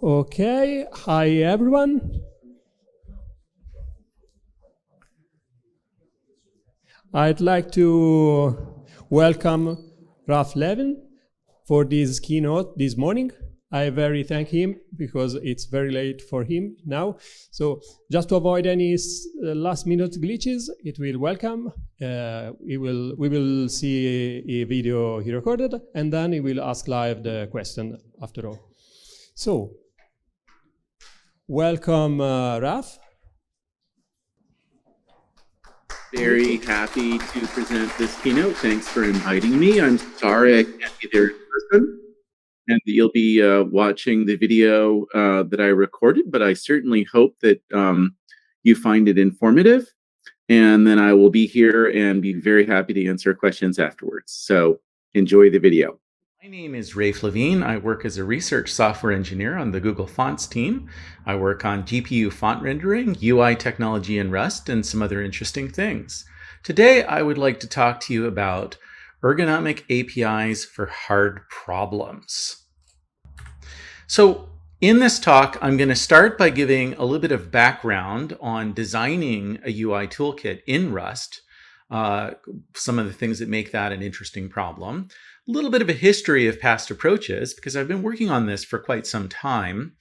Okay, hi everyone. I'd like to welcome Raph Levien for this keynote this morning. I very thank him because it's very late for him now. So just to avoid any last minute glitches, it will welcome. We will see a video he recorded, and then he will ask live the question after all. So welcome, Raph. Very happy to present this keynote. Thanks for inviting me. I'm sorry I can't be there in person, and that you'll be watching the video that I recorded, but I certainly hope that you find it informative, and then I will be here and be very happy to answer questions afterwards. So enjoy the video. My name is Raph Levien. I work as a research software engineer on the Google Fonts team. I work on GPU font rendering, UI technology in Rust, and some other interesting things. Today, I would like to talk to you about ergonomic APIs for hard problems. So in this talk, I'm going to start by giving a little bit of background on designing a UI toolkit in Rust, some of the things that make that an interesting problem. A little bit of a history of past approaches, because I've been working on this for quite some time.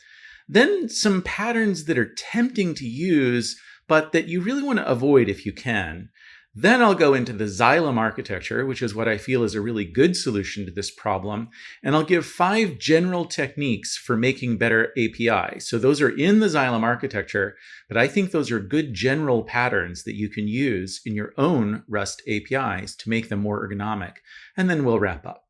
Then some patterns that are tempting to use, but that you really want to avoid if you can. Then I'll go into the Xilem architecture, which is what I feel is a really good solution to this problem. And I'll give 5 general techniques for making better APIs. So those are in the Xilem architecture, but I think those are good general patterns that you can use in your own Rust APIs to make them more ergonomic. And then we'll wrap up.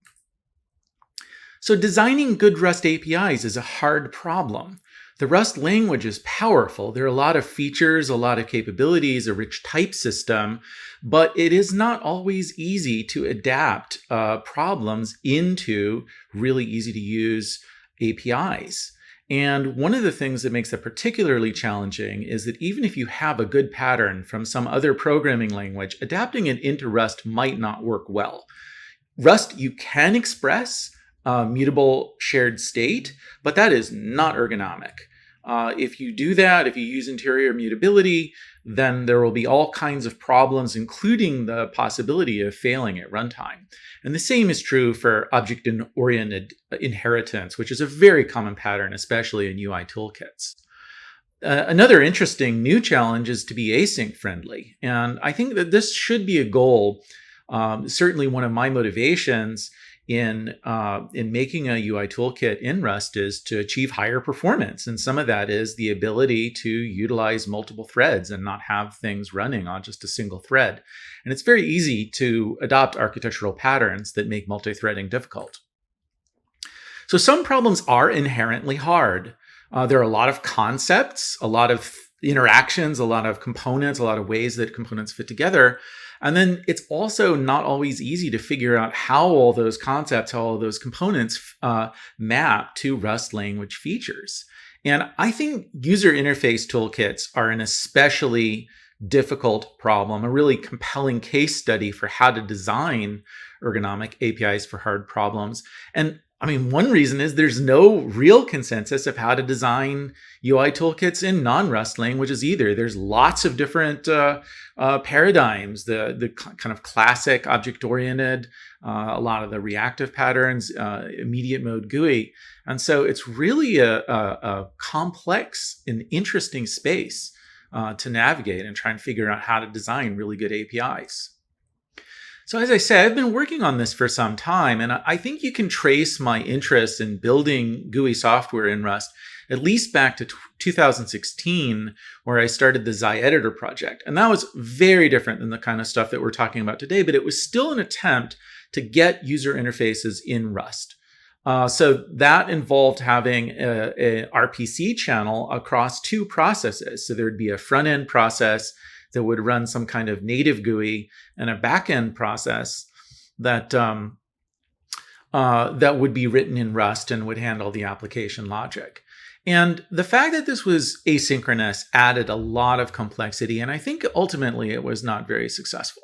So designing good Rust APIs is a hard problem. The Rust language is powerful. There are a lot of features, a lot of capabilities, a rich type system, but it is not always easy to adapt problems into really easy to use APIs. And one of the things that makes that particularly challenging is that even if you have a good pattern from some other programming language, adapting it into Rust might not work well. Rust, you can express mutable shared state, but that is not ergonomic. If you do that, if you use interior mutability, then there will be all kinds of problems, including the possibility of failing at runtime. And the same is true for object-oriented inheritance, which is a very common pattern, especially in UI toolkits. Another interesting new challenge is to be async friendly. And I think that this should be a goal. Certainly one of my motivations in making a UI toolkit in Rust is to achieve higher performance. And some of that is the ability to utilize multiple threads and not have things running on just a single thread. And it's very easy to adopt architectural patterns that make multi-threading difficult. So some problems are inherently hard. There are a lot of concepts, a lot of interactions, a lot of components, a lot of ways that components fit together. And then it's also not always easy to figure out how all those concepts, how all those components map to Rust language features. And I think user interface toolkits are an especially difficult problem, a really compelling case study for how to design ergonomic APIs for hard problems. And I mean, one reason is there's no real consensus of how to design UI toolkits in non-Rust languages either. There's lots of different paradigms, the kind of classic object-oriented, a lot of the reactive patterns, immediate mode GUI. And so it's really a complex and interesting space to navigate and try and figure out how to design really good APIs. So as I said, I've been working on this for some time, and I think you can trace my interest in building GUI software in Rust at least back to 2016, where I started the Editor project. And that was very different than the kind of stuff that we're talking about today, but it was still an attempt to get user interfaces in Rust. So that involved having a RPC channel across 2 processes. So there would be a front-end process that would run some kind of native GUI and a back-end process that would be written in Rust and would handle the application logic. And the fact that this was asynchronous added a lot of complexity, and I think ultimately it was not very successful.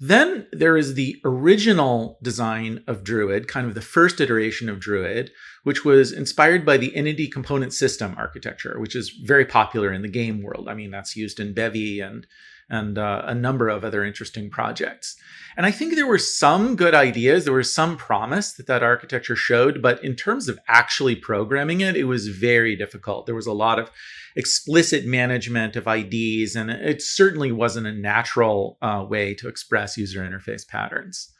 Then there is the original design of Druid, kind of the first iteration of Druid, which was inspired by the entity component system architecture, which is very popular in the game world. I mean, that's used in Bevy and a number of other interesting projects. And I think there were some good ideas. There was some promise that architecture showed, but in terms of actually programming it, it was very difficult. There was a lot of explicit management of IDs, and it certainly wasn't a natural way to express user interface patterns.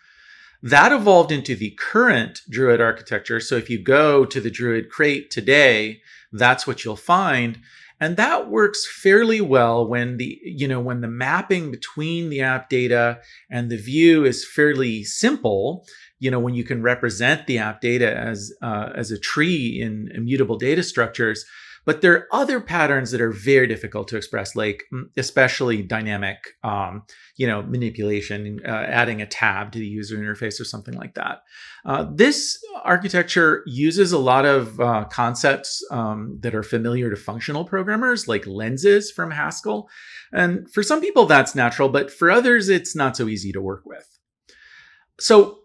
That evolved into the current Druid architecture. So if you go to the Druid crate today, that's what you'll find. And that works fairly well when the mapping between the app data and the view is fairly simple. When you can represent the app data as a tree in immutable data structures. But there are other patterns that are very difficult to express, like especially dynamic, manipulation, adding a tab to the user interface or something like that. This architecture uses a lot of concepts that are familiar to functional programmers, like lenses from Haskell. And for some people, that's natural, but for others, it's not so easy to work with. So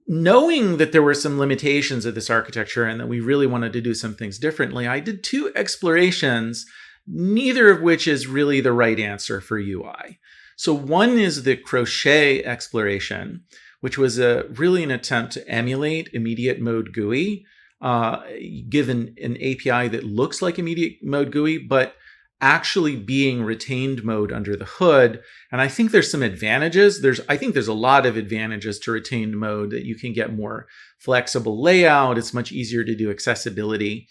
knowing that there were some limitations of this architecture and that we really wanted to do some things differently, I did 2 explorations, neither of which is really the right answer for UI. So one is the crochet exploration, which was really an attempt to emulate immediate mode GUI, given an API that looks like immediate mode GUI, but actually being retained mode under the hood. And I think there's some advantages. I think there's a lot of advantages to retained mode, that you can get more flexible layout. It's much easier to do accessibility.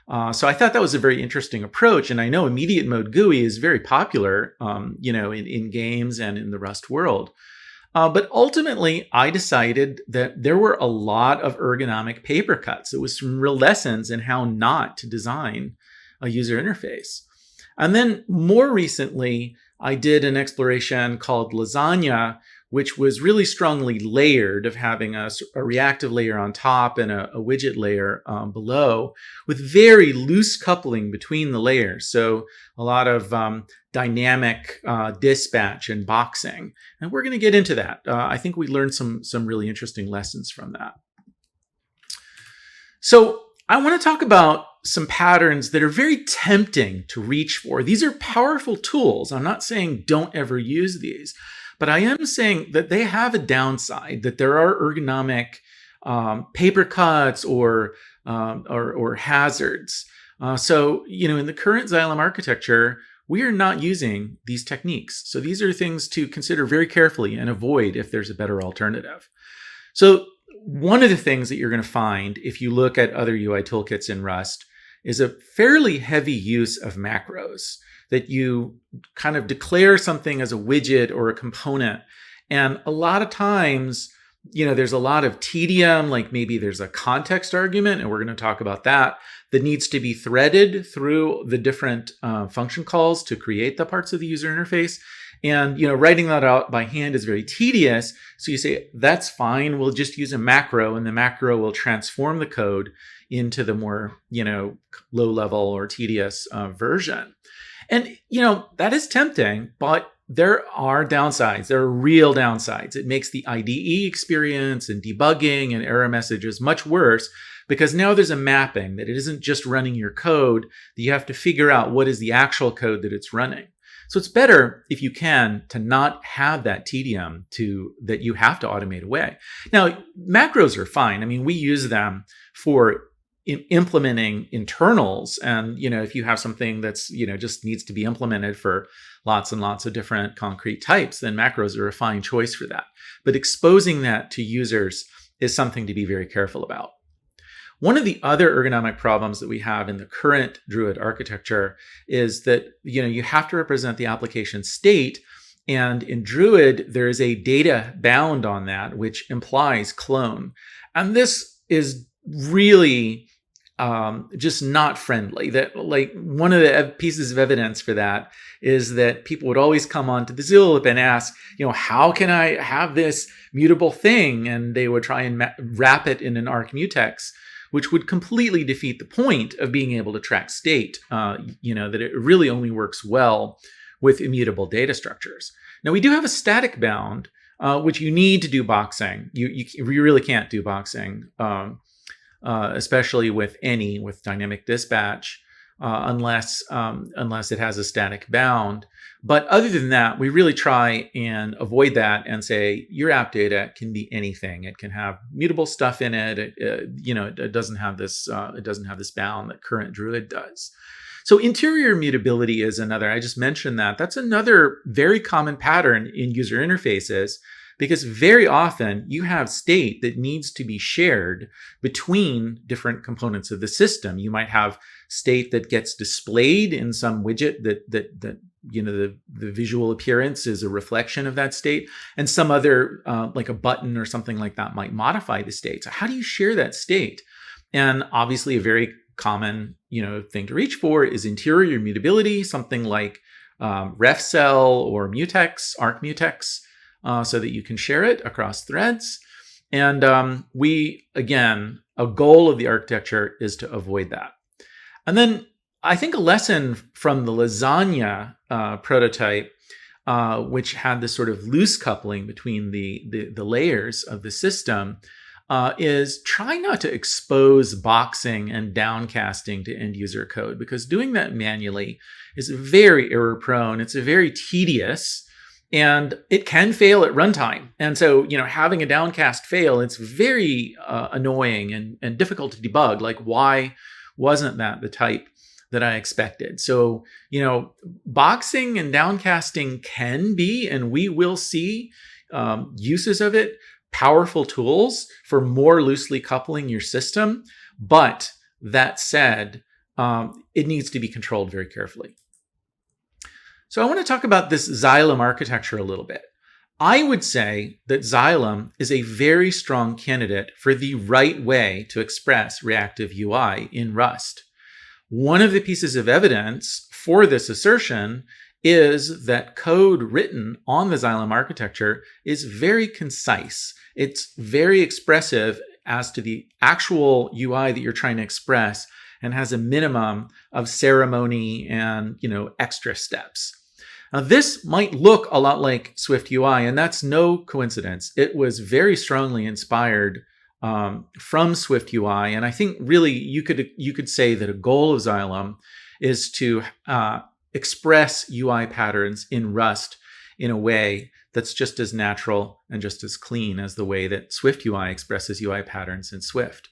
So I thought that was a very interesting approach. And I know immediate mode GUI is very popular, in games and in the Rust world. But ultimately, I decided that there were a lot of ergonomic paper cuts. It was some real lessons in how not to design a user interface. And then more recently, I did an exploration called Lasagna, which was really strongly layered, of having a reactive layer on top and a widget layer below, with very loose coupling between the layers. So a lot of dynamic dispatch and boxing. And we're going to get into that. I think we learned some really interesting lessons from that. So I want to talk about some patterns that are very tempting to reach for. These are powerful tools. I'm not saying don't ever use these, but I am saying that they have a downside, that there are ergonomic paper cuts or hazards. So, in the current Xilem architecture, we are not using these techniques. So these are things to consider very carefully and avoid if there's a better alternative. So one of the things that you're going to find if you look at other UI toolkits in Rust is a fairly heavy use of macros, that you kind of declare something as a widget or a component. And a lot of times, there's a lot of tedium, like maybe there's a context argument, and we're going to talk about that needs to be threaded through the different function calls to create the parts of the user interface. And, writing that out by hand is very tedious. So you say, that's fine. We'll just use a macro, and the macro will transform the code into the more, low level or tedious version. And, that is tempting, but there are downsides. There are real downsides. It makes the IDE experience and debugging and error messages much worse, because now there's a mapping that it isn't just running your code, that you have to figure out what is the actual code that it's running. So it's better, if you can, to not have that tedium that you have to automate away. Now, macros are fine. I mean, we use them for implementing internals. And, if you have something that's, just needs to be implemented for lots and lots of different concrete types, then macros are a fine choice for that. But exposing that to users is something to be very careful about. One of the other ergonomic problems that we have in the current Druid architecture is that, you have to represent the application state. And in Druid, there is a data bound on that, which implies clone. And this is really just not friendly. That, like, one of the pieces of evidence for that is that people would always come onto the Xilem and ask, how can I have this mutable thing? And they would try and wrap it in an arc mutex, which would completely defeat the point of being able to track state, that it really only works well with immutable data structures. Now, we do have a static bound which you need to do boxing. You really can't do boxing, especially with dynamic dispatch, unless it has a static bound. But other than that, we really try and avoid that and say your app data can be anything. It can have mutable stuff in it. It doesn't have this bound that current Druid does. So interior mutability is another. I just mentioned that. That's another very common pattern in user interfaces, because very often you have state that needs to be shared between different components of the system. You might have state that gets displayed in some widget that the visual appearance is a reflection of that state, and some other like a button or something like that might modify the state. So how do you share that state? And obviously a very common thing to reach for is interior mutability, something like refcell or mutex, arcmutex, so that you can share it across threads. And a goal of the architecture is to avoid that. And then I think a lesson from the lasagna prototype, which had this sort of loose coupling between the layers of the system, is try not to expose boxing and downcasting to end user code, because doing that manually is very error prone. It's very tedious, and it can fail at runtime. And so, having a downcast fail, it's very annoying and difficult to debug. Like, why wasn't that the type that I expected? So, boxing and downcasting can be, and we will see uses of it, powerful tools for more loosely coupling your system. But that said, it needs to be controlled very carefully. So I want to talk about this Xilem architecture a little bit. I would say that Xilem is a very strong candidate for the right way to express reactive UI in Rust. One of the pieces of evidence for this assertion is that code written on the Xilem architecture is very concise. It's very expressive as to the actual UI that you're trying to express, and has a minimum of ceremony and extra steps. Now, this might look a lot like Swift UI, and that's no coincidence. It was very strongly inspired from Swift UI, and I think really you could say that a goal of Xilem is to express UI patterns in Rust in a way that's just as natural and just as clean as the way that Swift UI expresses UI patterns in Swift.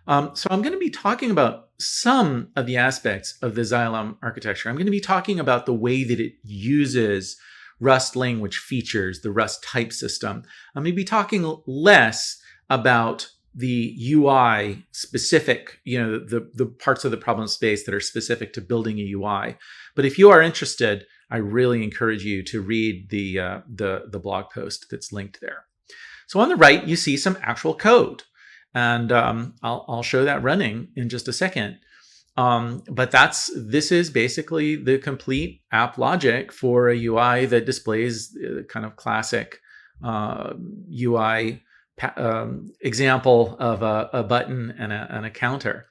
So I'm going to be talking about some of the aspects of the Xilem architecture. I'm going to be talking about the way that it uses Rust language features, the Rust type system. I'm going to be talking less about the UI specific, the parts of the problem space that are specific to building a UI. But if you are interested, I really encourage you to read the blog post that's linked there. So on the right, you see some actual code. And I'll show that running in just a second. But this is basically the complete app logic for a UI that displays kind of classic UI example of a button and a counter.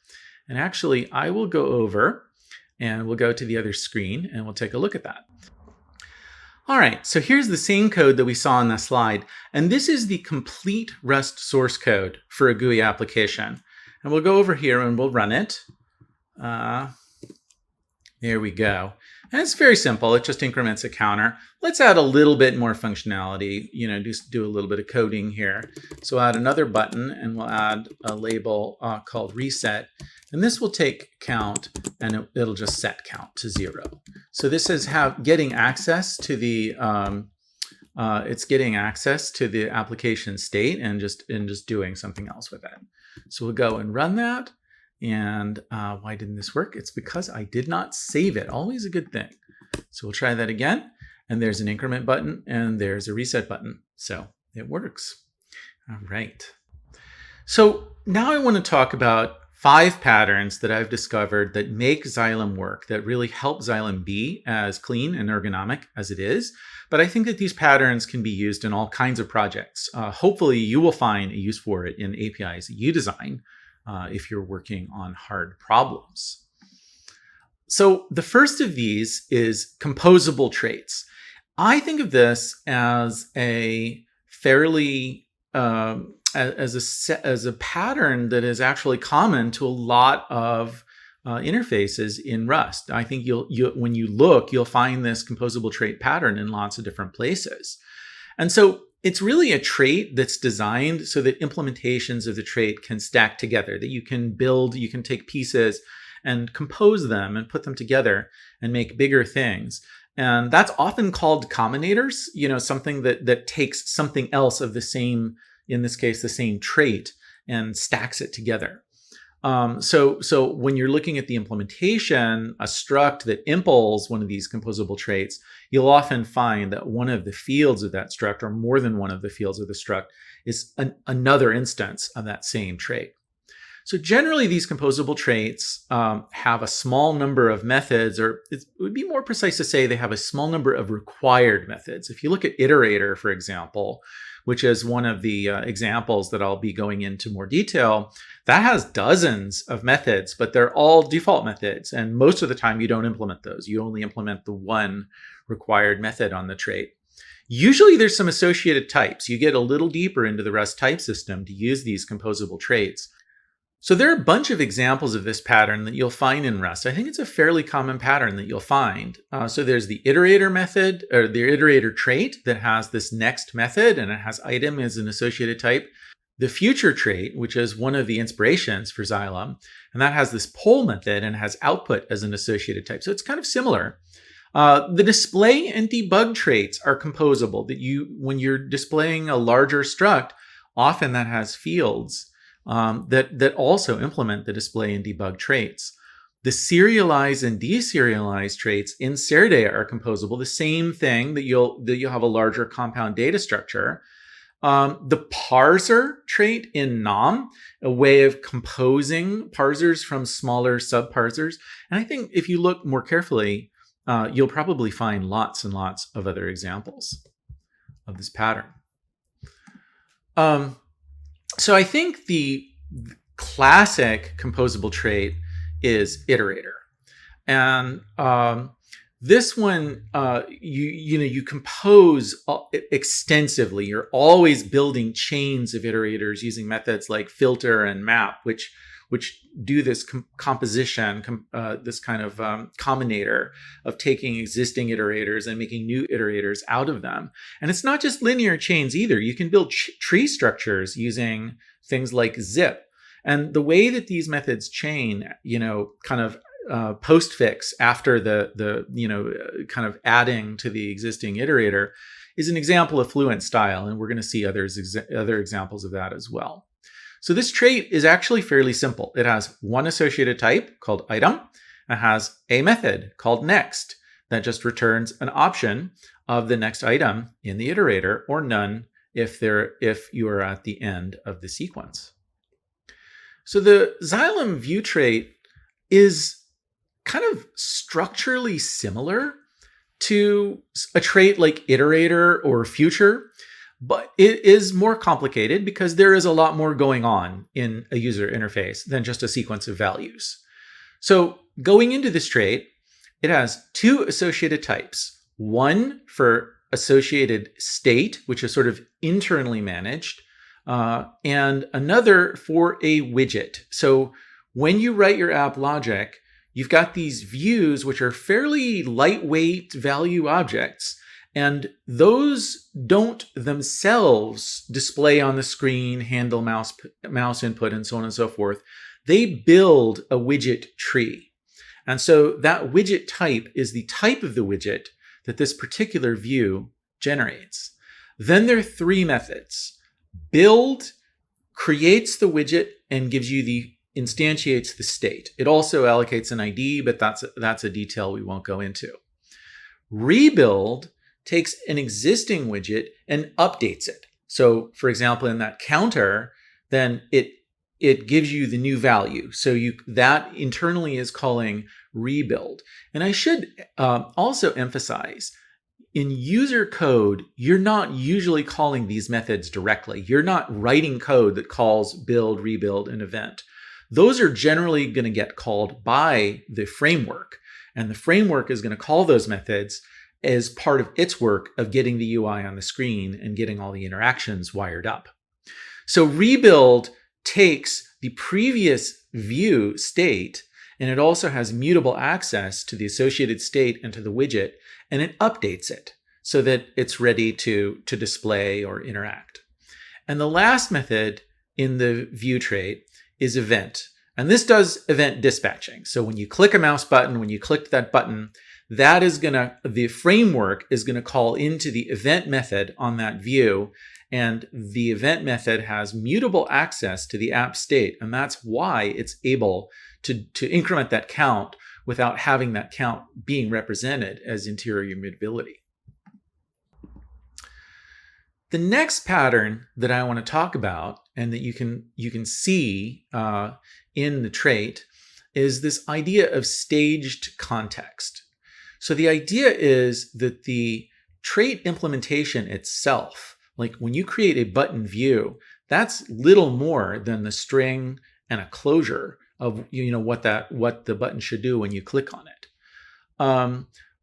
And actually, I will go over and we'll go to the other screen and we'll take a look at that. All right, so here's the same code that we saw on the slide. And this is the complete Rust source code for a GUI application. And we'll go over here and we'll run it. There we go. And it's very simple. It just increments a counter. Let's add a little bit more functionality, just do a little bit of coding here. So add another button and we'll add a label called reset. And this will take count and it'll just set count to 0. So this is getting access to the application state and just doing something else with it. So we'll go and run that. And why didn't this work? It's because I did not save it. Always a good thing. So we'll try that again. And there's an increment button and there's a reset button. So it works. All right. So now I want to talk about 5 patterns that I've discovered that make Xilem work, that really help Xilem be as clean and ergonomic as it is. But I think that these patterns can be used in all kinds of projects. Hopefully you will find a use for it in APIs that you design if you're working on hard problems. So the first of these is composable traits. I think of this as a fairly as a pattern that is actually common to a lot of interfaces in Rust. I think when you look, you'll find this composable trait pattern in lots of different places. And so it's really a trait that's designed so that implementations of the trait can stack together, that you can take pieces and compose them and put them together and make bigger things. And that's often called combinators, something that takes something else of the same, in this case, the same trait, and stacks it together. So when you're looking at the implementation, a struct that impls one of these composable traits, you'll often find that one of the fields of that struct, or more than one of the fields of the struct, is another instance of that same trait. So generally, these composable traits have a small number of methods, or it would be more precise to say they have a small number of required methods. If you look at Iterator, for example, which is one of the examples that I'll be going into more detail, that has dozens of methods, but they're all default methods. And most of the time, you don't implement those. You only implement the one required method on the trait. Usually, there's some associated types. You get a little deeper into the Rust type system to use these composable traits. So there are a bunch of examples of this pattern that you'll find in Rust. I think it's a fairly common pattern that you'll find. So there's the iterator method, or the iterator trait that has this next method, and it has item as an associated type. The future trait, which is one of the inspirations for Xilem, and that has this poll method and has output as an associated type. So it's kind of similar. The display and debug traits are composable. When you're displaying a larger struct, often that has fields that also implement the display and debug traits. The serialize and deserialize traits in Serday are composable. The same thing, that you'll have a larger compound data structure. The parser trait in Nom, a way of composing parsers from smaller subparsers. And I think if you look more carefully, you'll probably find lots and lots of other examples of this pattern. So I think the classic composable trait is Iterator. And this one, you compose extensively. You're always building chains of iterators using methods like filter and map, which do this composition, this kind of combinator of taking existing iterators and making new iterators out of them. And it's not just linear chains either. You can build tree structures using things like zip. And the way that these methods chain, kind of postfix after the kind of adding to the existing iterator, is an example of Fluent style. And we're going to see other examples of that as well. So this trait is actually fairly simple. It has one associated type called item. It has a method called next that just returns an option of the next item in the iterator, or none if you are at the end of the sequence. So the Xilem View trait is kind of structurally similar to a trait like iterator or future, but it is more complicated because there is a lot more going on in a user interface than just a sequence of values. So going into this trait, it has two associated types. One for associated state, which is sort of internally managed, and another for a widget. So when you write your app logic, you've got these views, which are fairly lightweight value objects. And those don't themselves display on the screen, handle mouse input, and so on and so forth. They build a widget tree. And so that widget type is the type of the widget that this particular view generates. Then there are three methods. Build creates the widget and instantiates the state. It also allocates an ID, but that's a detail we won't go into. Rebuild takes an existing widget and updates it. So for example, in that counter, then it gives you the new value. So that internally is calling rebuild. And I should also emphasize, in user code, you're not usually calling these methods directly. You're not writing code that calls build, rebuild, and event. Those are generally going to get called by the framework. And the framework is going to call those methods as part of its work of getting the UI on the screen and getting all the interactions wired up. So rebuild takes the previous view state, and it also has mutable access to the associated state and to the widget, and it updates it so that it's ready to display or interact. And the last method in the view trait is event. And this does event dispatching. So when you click a mouse button, when you click that button, that is the framework is gonna call into the event method on that view. And the event method has mutable access to the app state. And that's why it's able to increment that count without having that count being represented as interior mutability. The next pattern that I want to talk about, and that you can see in the trait, is this idea of staged context. So the idea is that the trait implementation itself, like when you create a button view, that's little more than the string and a closure of what the button should do when you click on it.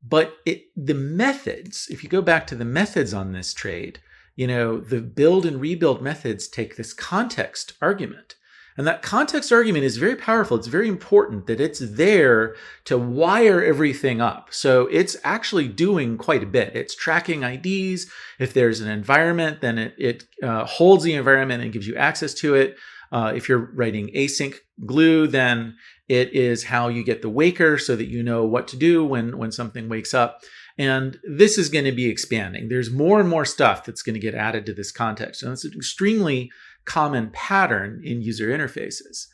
But the methods, if you go back to the methods on this trait, the build and rebuild methods take this context argument. And that context argument is very powerful. It's very important that it's there to wire everything up. So it's actually doing quite a bit. It's tracking IDs. If there's an environment, then it holds the environment and gives you access to it. If you're writing async glue, then it is how you get the waker so that you know what to do when something wakes up. And this is going to be expanding. There's more and more stuff that's going to get added to this context. And it's an extremely common pattern in user interfaces.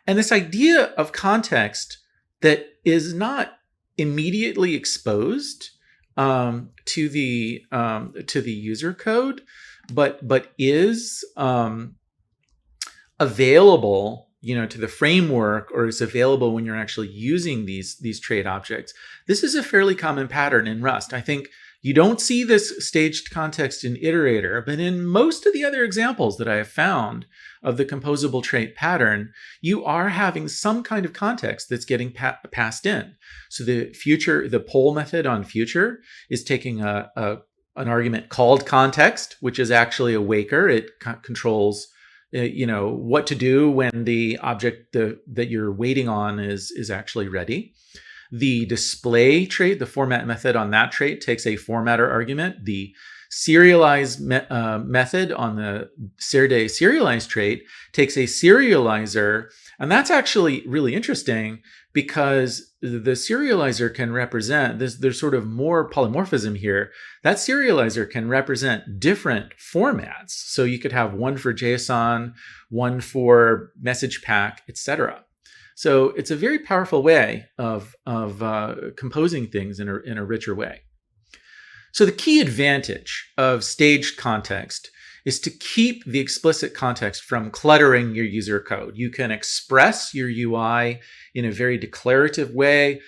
And this idea of context that is not immediately exposed to the user code, but is available to the framework, or is available when you're actually using these trait objects. This is a fairly common pattern in Rust. I think you don't see this staged context in Iterator, but in most of the other examples that I have found of the composable trait pattern, you are having some kind of context that's getting passed in. So the poll method on future is taking an argument called context, which is actually a waker. It controls what to do when the object that you're waiting on is actually ready. The display trait, the format method on that trait, takes a formatter argument. The serialize method on the serialize trait takes a serializer. And that's actually really interesting because the serializer can represent this. There's sort of more polymorphism here. That serializer can represent different formats. So you could have one for JSON, one for message pack, etc. So it's a very powerful way of composing things in a richer way. So the key advantage of staged context is to keep the explicit context from cluttering your user code. You can express your UI in a very declarative way,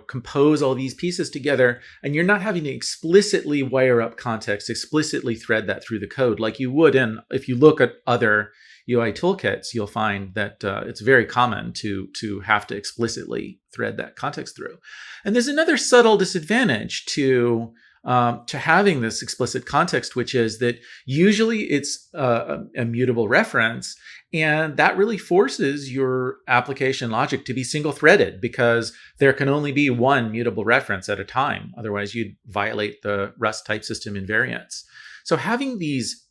compose all these pieces together, and you're not having to explicitly wire up context, explicitly thread that through the code like you would if you look at other UI toolkits, you'll find that it's very common to have to explicitly thread that context through. And there's another subtle disadvantage to having this explicit context, which is that usually it's a mutable reference, and that really forces your application logic to be single-threaded because there can only be one mutable reference at a time. Otherwise, you'd violate the Rust type system invariants. So having these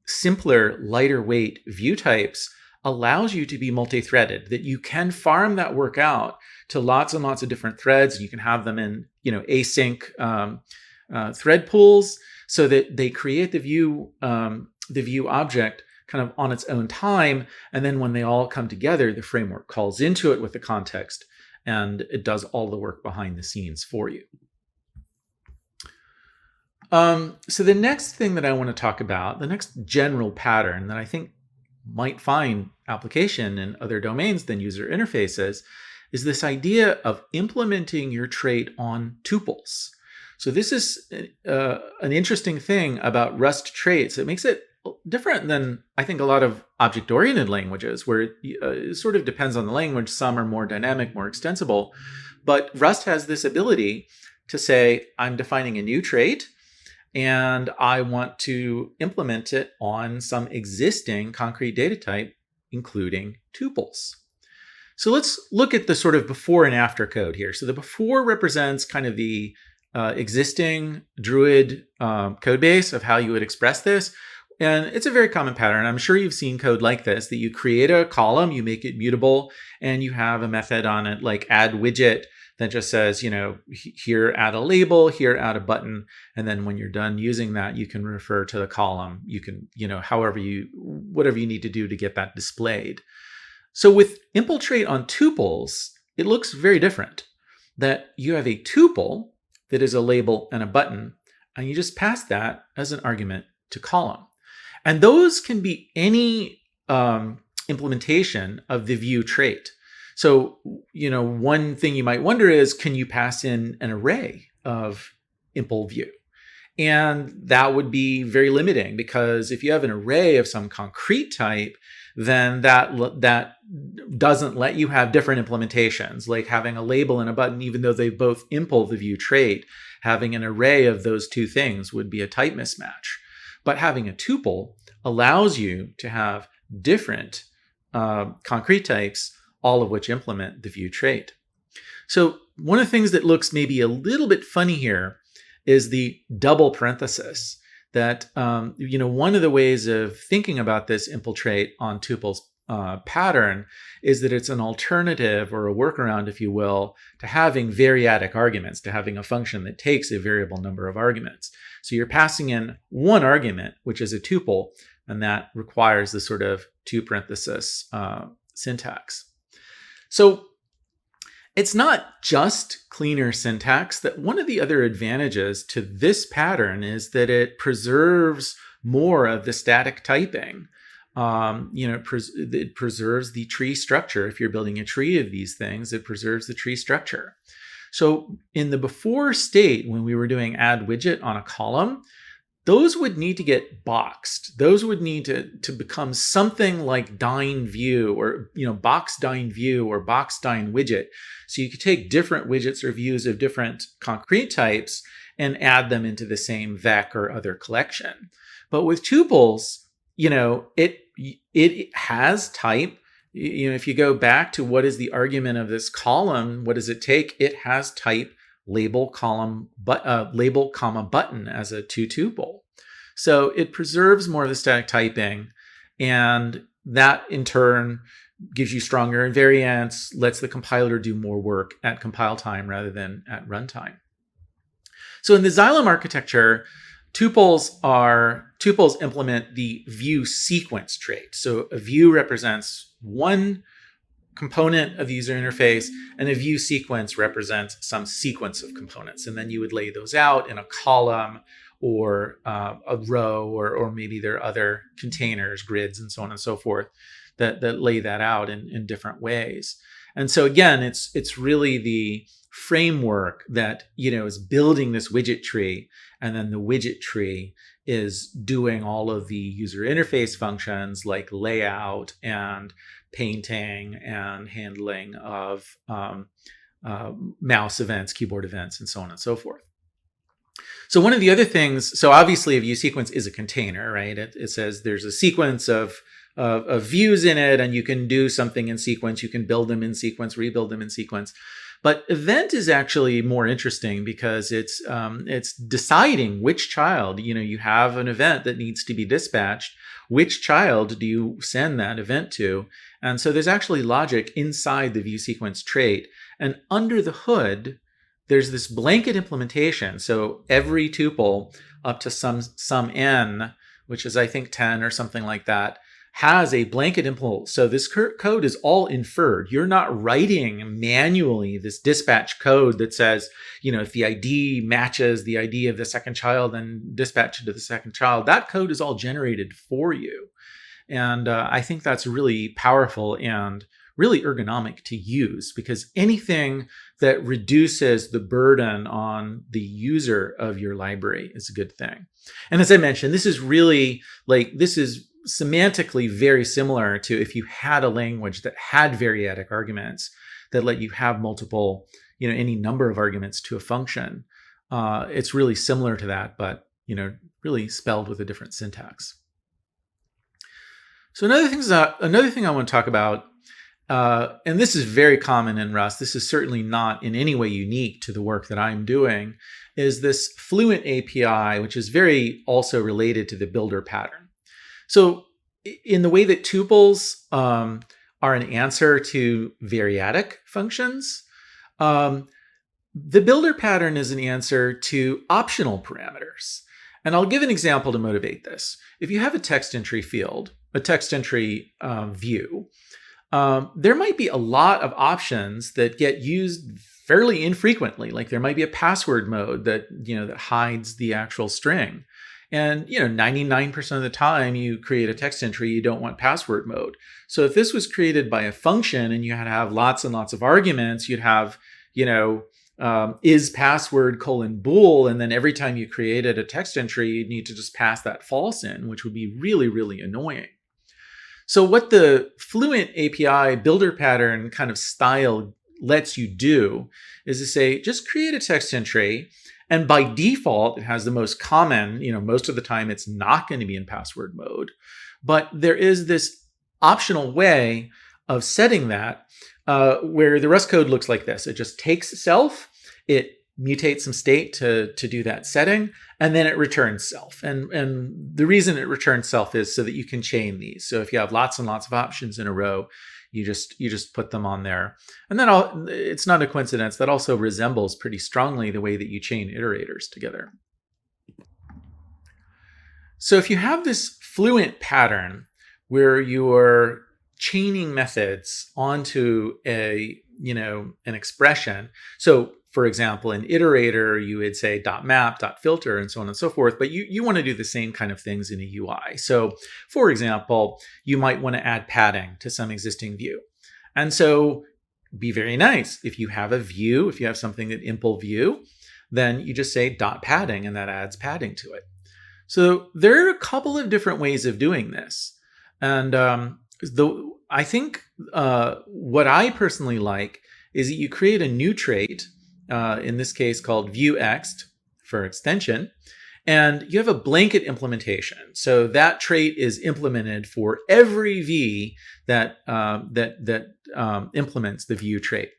simpler, lighter weight view types allows you to be multi-threaded, that you can farm that work out to lots and lots of different threads. You can have them in async thread pools so that they create the view object kind of on its own time. And then when they all come together, the framework calls into it with the context and it does all the work behind the scenes for you. So the next thing that I want to talk about, the next general pattern that I think might find application in other domains than user interfaces, is this idea of implementing your trait on tuples. So this is an interesting thing about Rust traits. It makes it different than, I think, a lot of object-oriented languages, where it sort of depends on the language. Some are more dynamic, more extensible. But Rust has this ability to say, I'm defining a new trait and I want to implement it on some existing concrete data type, including tuples. So let's look at the sort of before and after code here. So the before represents kind of the existing Druid code base of how you would express this. And it's a very common pattern. I'm sure you've seen code like this, that you create a column, you make it mutable, and you have a method on it like add widget that just says, here add a label, here add a button. And then when you're done using that, you can refer to the column. You can, whatever you need to do to get that displayed. So with impl trait on tuples, it looks very different. That you have a tuple that is a label and a button, and you just pass that as an argument to column. And those can be any implementation of the view trait. So, one thing you might wonder is, can you pass in an array of impl view? And that would be very limiting, because if you have an array of some concrete type, then that doesn't let you have different implementations, like having a label and a button, even though they both impl the view trait. Having an array of those two things would be a type mismatch. But having a tuple allows you to have different concrete types, all of which implement the view trait. So one of the things that looks maybe a little bit funny here is the double parenthesis. That one of the ways of thinking about this impl trait on tuples pattern is that it's an alternative, or a workaround, if you will, to having variadic arguments, to having a function that takes a variable number of arguments. So you're passing in one argument, which is a tuple, and that requires the sort of two parenthesis syntax. So it's not just cleaner syntax. That one of the other advantages to this pattern is that it preserves more of the static typing. It preserves the tree structure. If you're building a tree of these things, it preserves the tree structure. So in the before state, when we were doing add widget on a column, those would need to get boxed. Those would need to become something like dyn view, or box dyn view, or box dyn widget. So you could take different widgets or views of different concrete types and add them into the same vec or other collection. But with tuples, it has type. If you go back to what is the argument of this column, what does it take? It has type label column, label comma button as a tuple. So it preserves more of the static typing, and that in turn gives you stronger invariance, lets the compiler do more work at compile time rather than at runtime. So in the Xilem architecture, tuples implement the view sequence trait. So a view represents one component of the user interface, and a view sequence represents some sequence of components. And then you would lay those out in a column or a row, or maybe there are other containers, grids, and so on and so forth that lay that out in different ways. And so again, it's really the framework that is building this widget tree, and then the widget tree is doing all of the user interface functions like layout and painting and handling of mouse events, keyboard events, and so on and so forth. So one of the other things, so obviously a view sequence is a container, right? It says there's a sequence of views in it, and you can do something in sequence. You can build them in sequence, rebuild them in sequence. But event is actually more interesting because it's deciding which child, you have an event that needs to be dispatched. Which child do you send that event to? And so there's actually logic inside the view sequence trait. And under the hood, there's this blanket implementation. So every tuple up to some n, which is I think 10 or something like that, has a blanket impl. So this code is all inferred. You're not writing manually this dispatch code that says, if the ID matches the ID of the second child, then dispatch it to the second child. That code is all generated for you. And I think that's really powerful and really ergonomic to use, because anything that reduces the burden on the user of your library is a good thing. And as I mentioned, this is really this is semantically very similar to if you had a language that had variadic arguments that let you have multiple, any number of arguments to a function. It's really similar to that, but really spelled with a different syntax. So another thing I want to talk about, and this is very common in Rust, this is certainly not in any way unique to the work that I'm doing, is this Fluent API, which is very also related to the builder pattern. So in the way that tuples are an answer to variadic functions, the builder pattern is an answer to optional parameters. And I'll give an example to motivate this. If you have a text entry field, a text entry view, there might be a lot of options that get used fairly infrequently. Like there might be a password mode that that hides the actual string. And 99% of the time you create a text entry, you don't want password mode. So if this was created by a function and you had to have lots and lots of arguments, you'd have is password : bool, and then every time you created a text entry, you'd need to just pass that false in, which would be really, really annoying. So what the Fluent API builder pattern kind of style lets you do is to say, just create a text entry. And by default, it has the most common, most of the time it's not going to be in password mode. But there is this optional way of setting that where the Rust code looks like this. It just takes self, it mutates some state to do that setting, and then it returns self. And the reason it returns self is so that you can chain these. So if you have lots and lots of options in a row, you just put them on there. And then it's not a coincidence, that also resembles pretty strongly the way that you chain iterators together. So if you have this Fluent pattern where you're chaining methods onto an expression. So for example, in Iterator, you would say .map, .filter, and so on and so forth, but you want to do the same kind of things in a UI. So for example, you might want to add padding to some existing view. And so be very nice. If you have a view, if you have something that impl view, then you just say .padding, and that adds padding to it. So there are a couple of different ways of doing this. And I think what I personally like is that you create a new trait, in this case called viewExt for extension, and you have a blanket implementation. So that trait is implemented for every V that implements the view trait.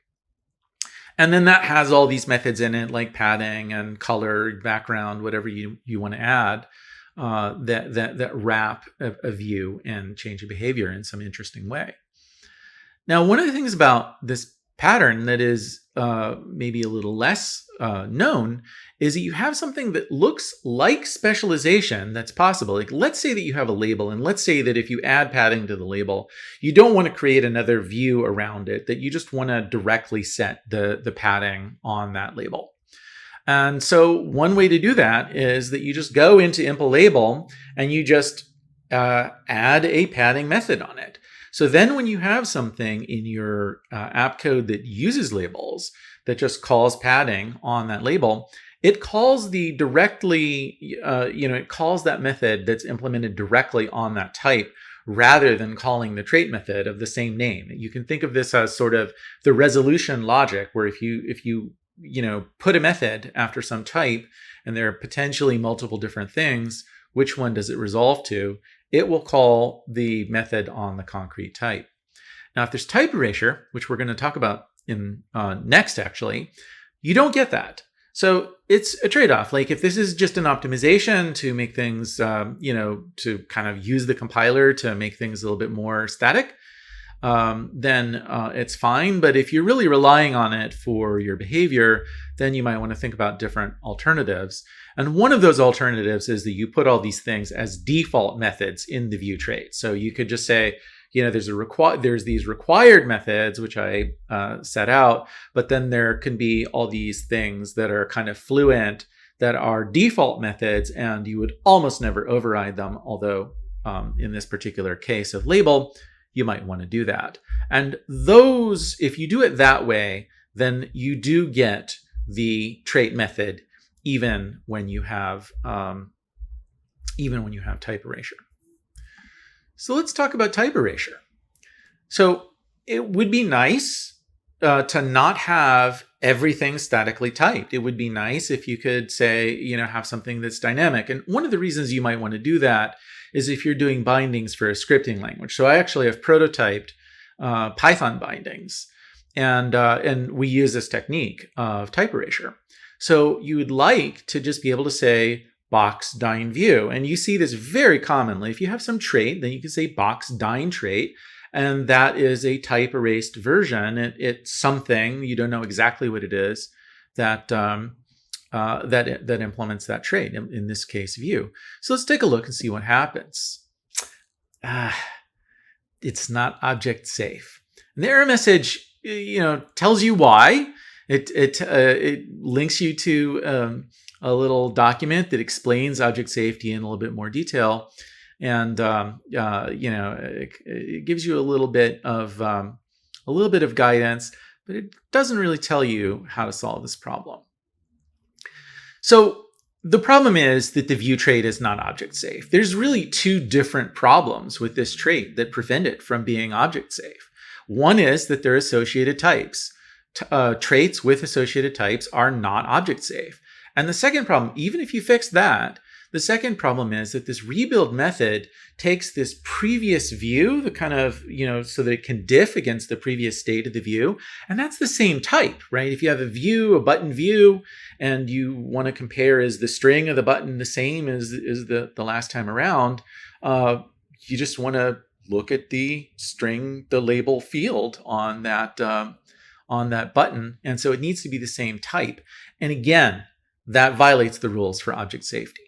And then that has all these methods in it, like padding and color, background, whatever you want to add, that wrap a view and change a behavior in some interesting way. Now, one of the things about this pattern that is maybe a little less known is that you have something that looks like specialization that's possible. Like, let's say that you have a label, and let's say that if you add padding to the label, you don't want to create another view around it, that you just want to directly set the padding on that label. And so one way to do that is that you just go into impl label and you just add a padding method on it. So then when you have something in your app code that uses labels, that just calls padding on that label, it calls it calls that method that's implemented directly on that type, rather than calling the trait method of the same name. You can think of this as sort of the resolution logic, where if you put a method after some type, and there are potentially multiple different things, which one does it resolve to? It will call the method on the concrete type. Now, if there's type erasure, which we're going to talk about in next, actually, you don't get that. So it's a trade-off. Like, if this is just an optimization to make things, to kind of use the compiler to make things a little bit more static, then it's fine. But if you're really relying on it for your behavior, then you might want to think about different alternatives. And one of those alternatives is that you put all these things as default methods in the view trait. So you could just say, there's these required methods, which I set out, but then there can be all these things that are kind of fluent, that are default methods, and you would almost never override them. Although in this particular case of label, you might want to do that. And those, if you do it that way, then you do get the trait method even when you have type erasure. So let's talk about type erasure. So it would be nice to not have everything statically typed. It would be nice if you could say, have something that's dynamic. And one of the reasons you might want to do that is if you're doing bindings for a scripting language. So I actually have prototyped Python bindings, and we use this technique of type erasure. So you would like to just be able to say box dyn view. And you see this very commonly. If you have some trait, then you can say box dyn trait. And that is a type erased version. It's something, you don't know exactly what it is, that that implements that trait, in this case, view. So let's take a look and see what happens. It's not object safe. And the error message, tells you why. It links you to a little document that explains object safety in a little bit more detail. And it gives you a little bit of guidance, but it doesn't really tell you how to solve this problem. So the problem is that the view trait is not object safe. There's really two different problems with this trait that prevent it from being object safe. One is that they're associated types. Traits with associated types are not object safe. And the second problem, even if you fix that, the second problem is that this rebuild method takes this previous view, the kind of, so that it can diff against the previous state of the view. And that's the same type, right? If you have a view, a button view, and you want to compare, is the string of the button the same as the last time around, you just want to look at the string, the label field on that button. And so it needs to be the same type. And again, that violates the rules for object safety.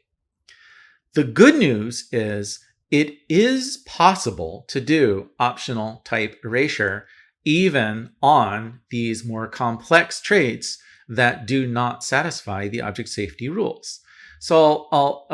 The good news is it is possible to do optional type erasure even on these more complex traits that do not satisfy the object safety rules. So I'll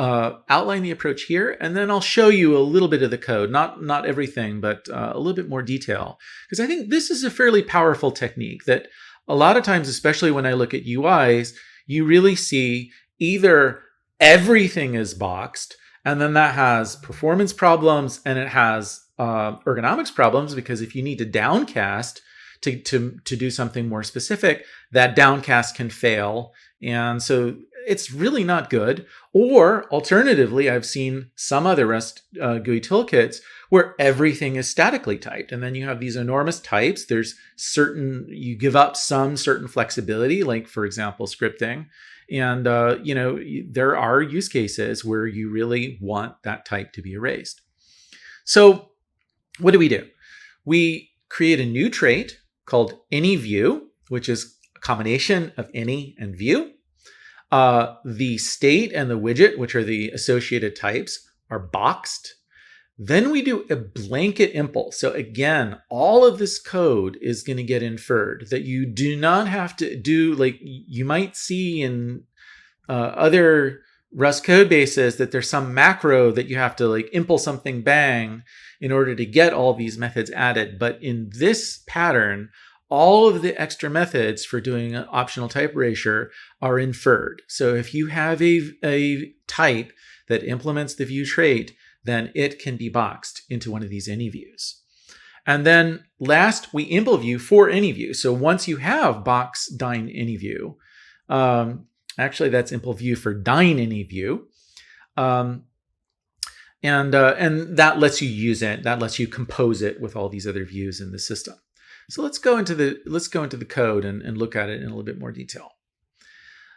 outline the approach here, and then I'll show you a little bit of the code, not everything, but a little bit more detail, because I think this is a fairly powerful technique that a lot of times, especially when I look at UIs, you really see either everything is boxed, and then that has performance problems and it has ergonomics problems, because if you need to downcast to do something more specific, that downcast can fail. And so it's really not good. Or alternatively, I've seen some other Rust GUI toolkits where everything is statically typed. And then you have these enormous types. There's you give up some certain flexibility, like for example, scripting. And, there are use cases where you really want that type to be erased. So what do? We create a new trait called AnyView, which is a combination of any and view. The state and the widget, which are the associated types, are boxed. Then we do a blanket impl. So again, all of this code is going to get inferred, that you do not have to do, like you might see in other Rust code bases, that there's some macro that you have to like impl something bang in order to get all these methods added. But in this pattern, all of the extra methods for doing an optional type erasure are inferred. So if you have a type that implements the view trait, then it can be boxed into one of these AnyViews. And then last, we impl view for AnyView. So once you have box dyn AnyView, actually that's impl view for dyn AnyView, and that lets you use it. That lets you compose it with all these other views in the system. So let's go into the code and look at it in a little bit more detail.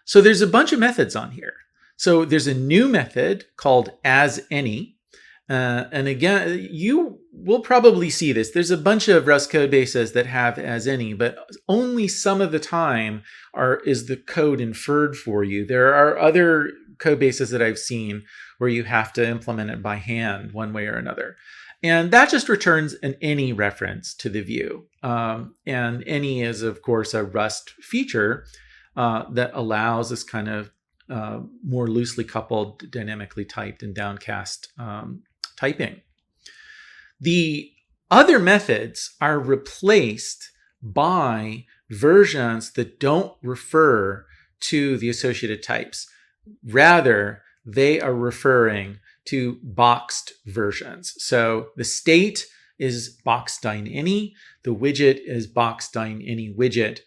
So there's a bunch of methods on here. So there's a new method called asAny. And again, you will probably see this. There's a bunch of Rust code bases that have asAny, but only some of the time is the code inferred for you. There are other code bases that I've seen where you have to implement it by hand one way or another. And that just returns an any reference to the view. And any is, of course, a Rust feature that allows this kind of more loosely coupled, dynamically typed and downcast typing. The other methods are replaced by versions that don't refer to the associated types. Rather, they are referring to boxed versions. So the state is box dyn any, the widget is box dyn any widget,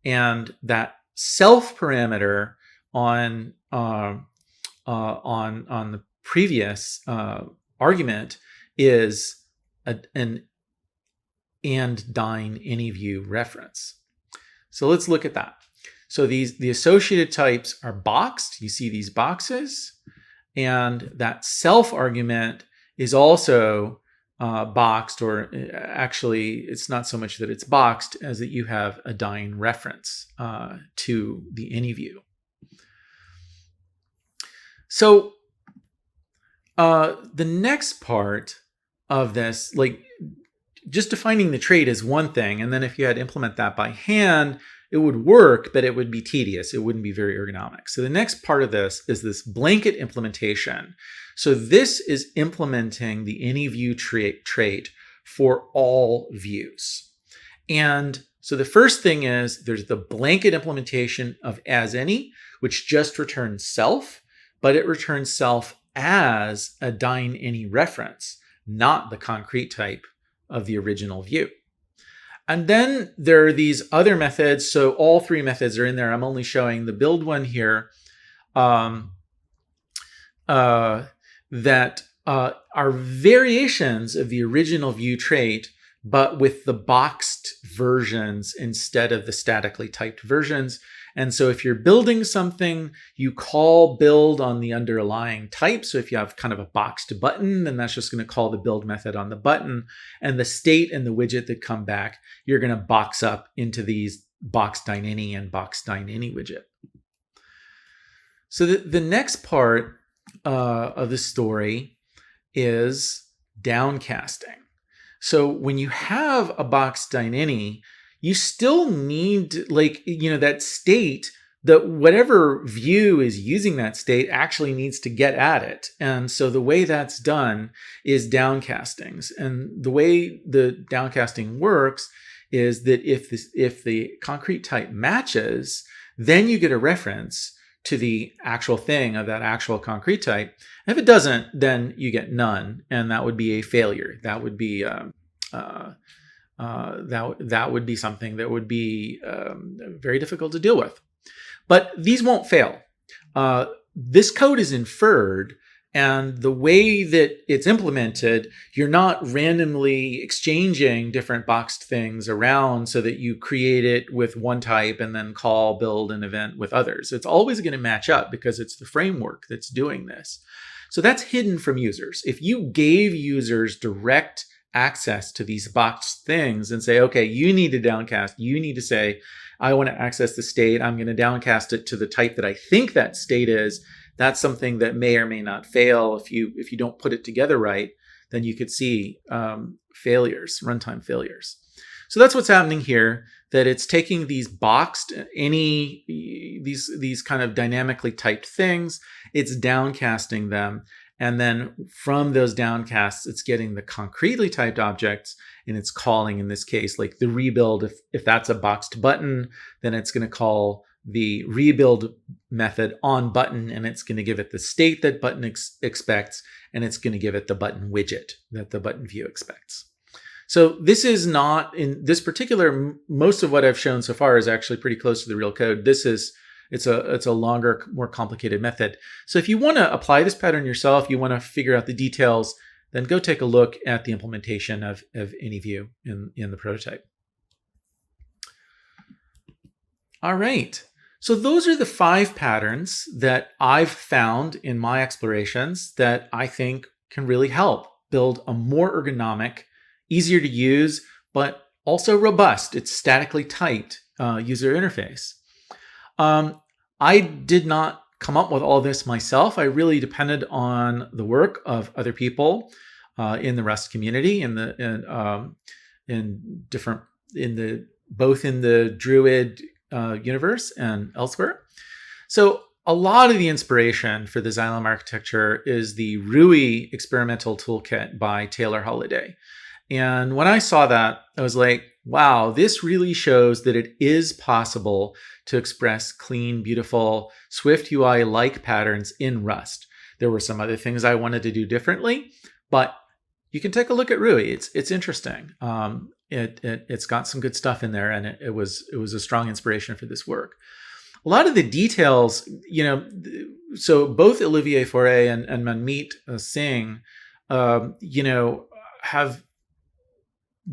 and that self parameter on the previous argument is an and dyn AnyView reference. So let's look at that. So the associated types are boxed. You see these boxes, and that self argument is also boxed, or actually it's not so much that it's boxed as that you have a dyn reference to the AnyView. So the next part of this, like just defining the trait is one thing, and then if you had to implement that by hand, it would work, but it would be tedious. It wouldn't be very ergonomic. So the next part of this is this blanket implementation. So this is implementing the AnyView trait for all views. And so the first thing is there's the blanket implementation of asAny, which just returns self, but it returns self as a dyn any reference, not the concrete type of the original view. And then there are these other methods. So all three methods are in there. I'm only showing the build one here that are variations of the original view trait, but with the boxed versions instead of the statically typed versions. And so if you're building something, you call build on the underlying type. So if you have kind of a boxed button, then that's just going to call the build method on the button. And the state and the widget that come back, you're going to box up into these box dyn any and box dyn any widget. So the next part of the story is downcasting. So when you have a box dyn any, you still need, like, you know, that state, that whatever view is using that state actually needs to get at it. And so the way that's done is downcastings. And the way the downcasting works is that if the concrete type matches, then you get a reference to the actual thing of that actual concrete type. And if it doesn't, then you get none, and that would be a failure. That would be that would be something that would be very difficult to deal with. But these won't fail. This code is inferred, and the way that it's implemented, you're not randomly exchanging different boxed things around so that you create it with one type and then call, build an event with others. It's always going to match up because it's the framework that's doing this. So that's hidden from users. If you gave users direct access to these boxed things and say, okay, you need to downcast, you need to say, I want to access the state, I'm going to downcast it to the type that I think that state is. That's something that may or may not fail. If you don't put it together right, then you could see failures, runtime failures. So that's what's happening here, that it's taking these boxed, these kind of dynamically typed things, it's downcasting them. And then from those downcasts, it's getting the concretely typed objects, and it's calling, in this case, like the rebuild. If that's a boxed button, then it's going to call the rebuild method on button, and it's going to give it the state that button expects, and it's going to give it the button widget that the button view expects. So this is not, in this particular, most of what I've shown so far is actually pretty close to the real code. It's a longer, more complicated method. So if you want to apply this pattern yourself, you want to figure out the details, then go take a look at the implementation of AnyView in the prototype. All right. So those are the 5 patterns that I've found in my explorations that I think can really help build a more ergonomic, easier to use, but also robust, it's statically typed user interface. I did not come up with all this myself. I really depended on the work of other people in the Rust community, both in the Druid universe and elsewhere. So a lot of the inspiration for the Xilem architecture is the Rui experimental toolkit by Taylor Holiday. And when I saw that, I was like, wow, this really shows that it is possible to express clean, beautiful, Swift UI-like patterns in Rust. There were some other things I wanted to do differently, but you can take a look at Rui. It's interesting. It's got some good stuff in there, and it was a strong inspiration for this work. A lot of the details, so both Olivier Faure and Manmeet Singh, have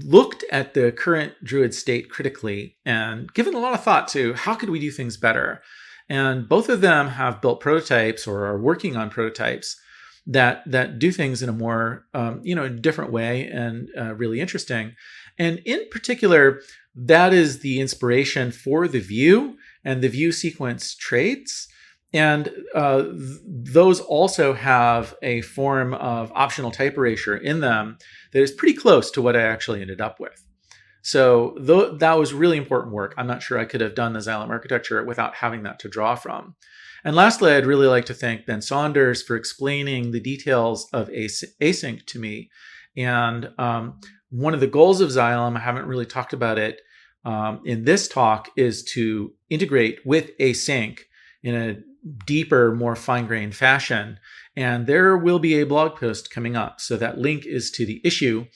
looked at the current Druid state critically and given a lot of thought to how could we do things better. And both of them have built prototypes or are working on prototypes that do things in a more, different way and really interesting. And in particular, that is the inspiration for the view and the view sequence traits. And those also have a form of optional type erasure in them that is pretty close to what I actually ended up with. So that was really important work. I'm not sure I could have done the Xilem architecture without having that to draw from. And lastly, I'd really like to thank Ben Saunders for explaining the details of async to me. And one of the goals of Xilem, I haven't really talked about it in this talk, is to integrate with async in a deeper, more fine-grained fashion. And there will be a blog post coming up. So that link is to the issue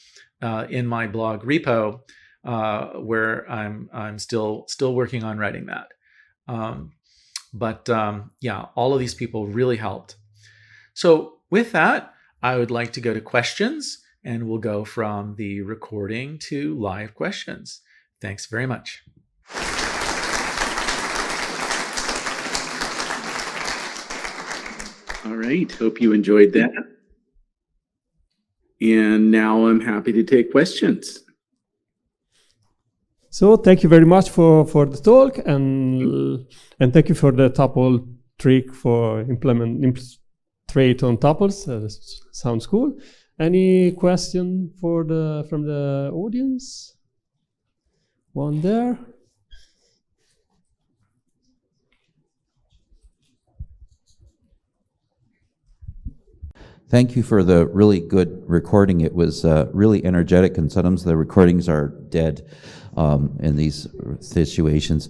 in my blog repo, where I'm still working on writing that. But all of these people really helped. So with that, I would like to go to questions, and we'll go from the recording to live questions. Thanks very much. All right, hope you enjoyed that. And now I'm happy to take questions. So thank you very much for the talk, and thank you for the tuple trick for iterate on tuples. Sounds cool. Any question from the audience? One there. Thank you for the really good recording. It was really energetic, and sometimes the recordings are dead in these situations.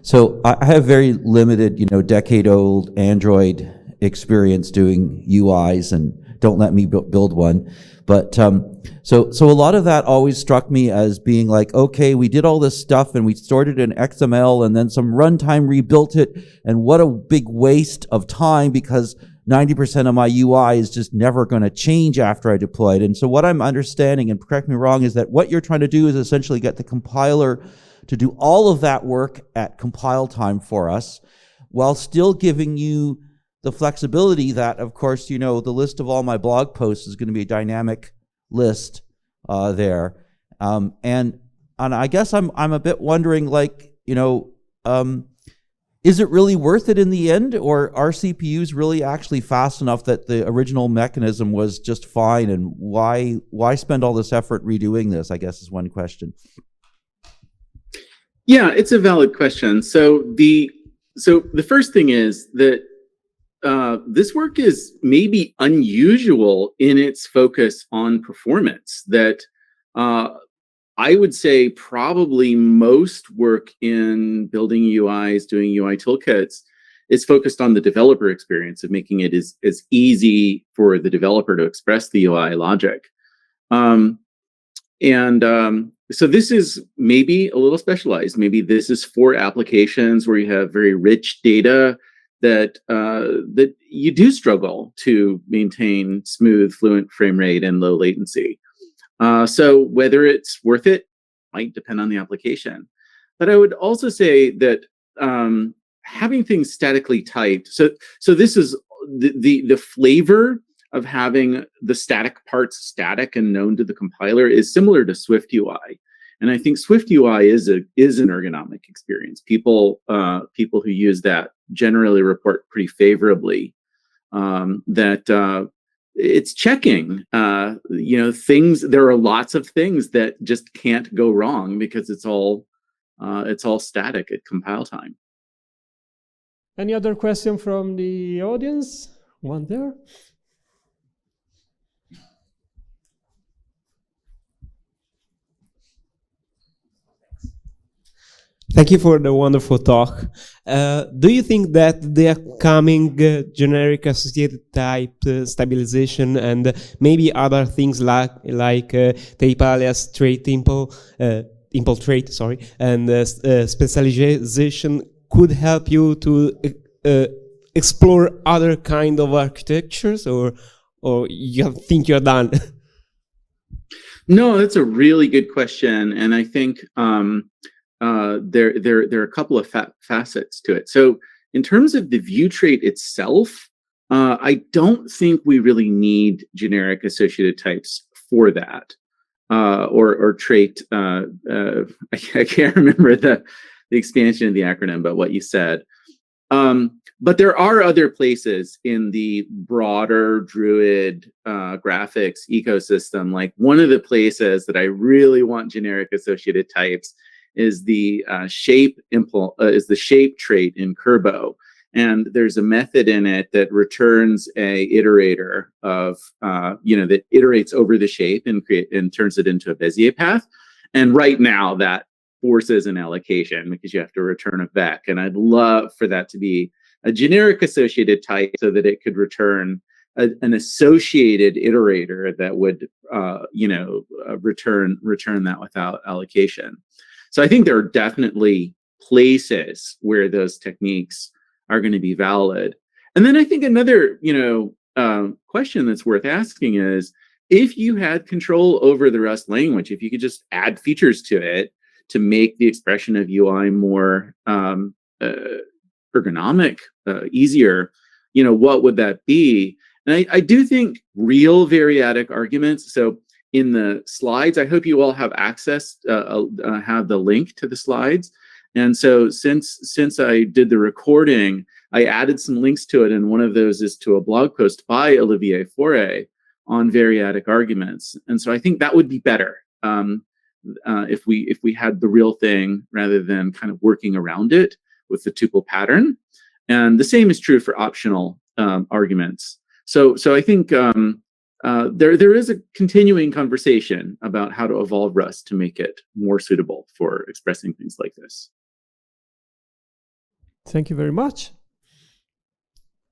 So I have very limited, decade-old Android experience doing UIs, and don't let me build one. But so a lot of that always struck me as being like, okay, we did all this stuff and we stored it in XML, and then some runtime rebuilt it, and what a big waste of time, because 90% of my UI is just never going to change after I deploy it. And so what I'm understanding, and correct me wrong, is that what you're trying to do is essentially get the compiler to do all of that work at compile time for us, while still giving you the flexibility that, of course, the list of all my blog posts is going to be a dynamic list there. And I guess I'm a bit wondering, is it really worth it in the end, or are CPUs really actually fast enough that the original mechanism was just fine, and why spend all this effort redoing this, I guess, is one question. Yeah, it's a valid question. So the first thing is that this work is maybe unusual in its focus on performance. That I would say probably most work in building UIs, doing UI toolkits, is focused on the developer experience of making it as easy for the developer to express the UI logic. So this is maybe a little specialized. Maybe this is for applications where you have very rich data that you do struggle to maintain smooth, fluent frame rate and low latency. So whether it's worth it might depend on the application. But I would also say that having things statically typed, so this is the flavor of having the static parts static and known to the compiler is similar to Swift UI. And I think Swift UI is an ergonomic experience. People who use that generally report pretty favorably that it's checking, things. There are lots of things that just can't go wrong because it's all static at compile time. Any other question from the audience? One there. Thank you for the wonderful talk. do you think that the upcoming generic associated type stabilization and maybe other things like tape alias trait impl trait, sorry, and specialization could help you to explore other kind of architectures, or you think you're done? No, that's a really good question, and I think there are a couple of facets to it. So, in terms of the view trait itself, I don't think we really need generic associated types for that, or trait. I can't remember the expansion of the acronym, but what you said. But there are other places in the broader Druid graphics ecosystem. Like, one of the places that I really want generic associated types is the shape trait in Kerbo. And there's a method in it that returns a iterator of that iterates over the shape and turns it into a Bezier path. And right now that forces an allocation because you have to return a vec. And I'd love for that to be a generic associated type so that it could return an associated iterator that would return that without allocation. So I think there are definitely places where those techniques are going to be valid. And then I think another question that's worth asking is, if you had control over the Rust language, if you could just add features to it to make the expression of UI more ergonomic, easier, what would that be? And I do think real variadic arguments. So in the slides, I hope you all have access, have the link to the slides. And so since I did the recording, I added some links to it, and one of those is to a blog post by Olivier Faure on variadic arguments. And so I think that would be better if we had the real thing rather than kind of working around it with the tuple pattern. And the same is true for optional arguments. So I think there is a continuing conversation about how to evolve Rust to make it more suitable for expressing things like this. Thank you very much.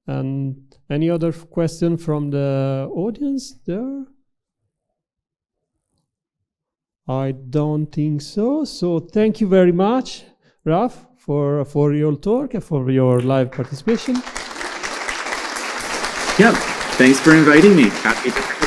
And any other question from the audience there? I don't think so. So thank you very much, Raph, for your talk and for your live participation. Yeah, thanks for inviting me. Happy to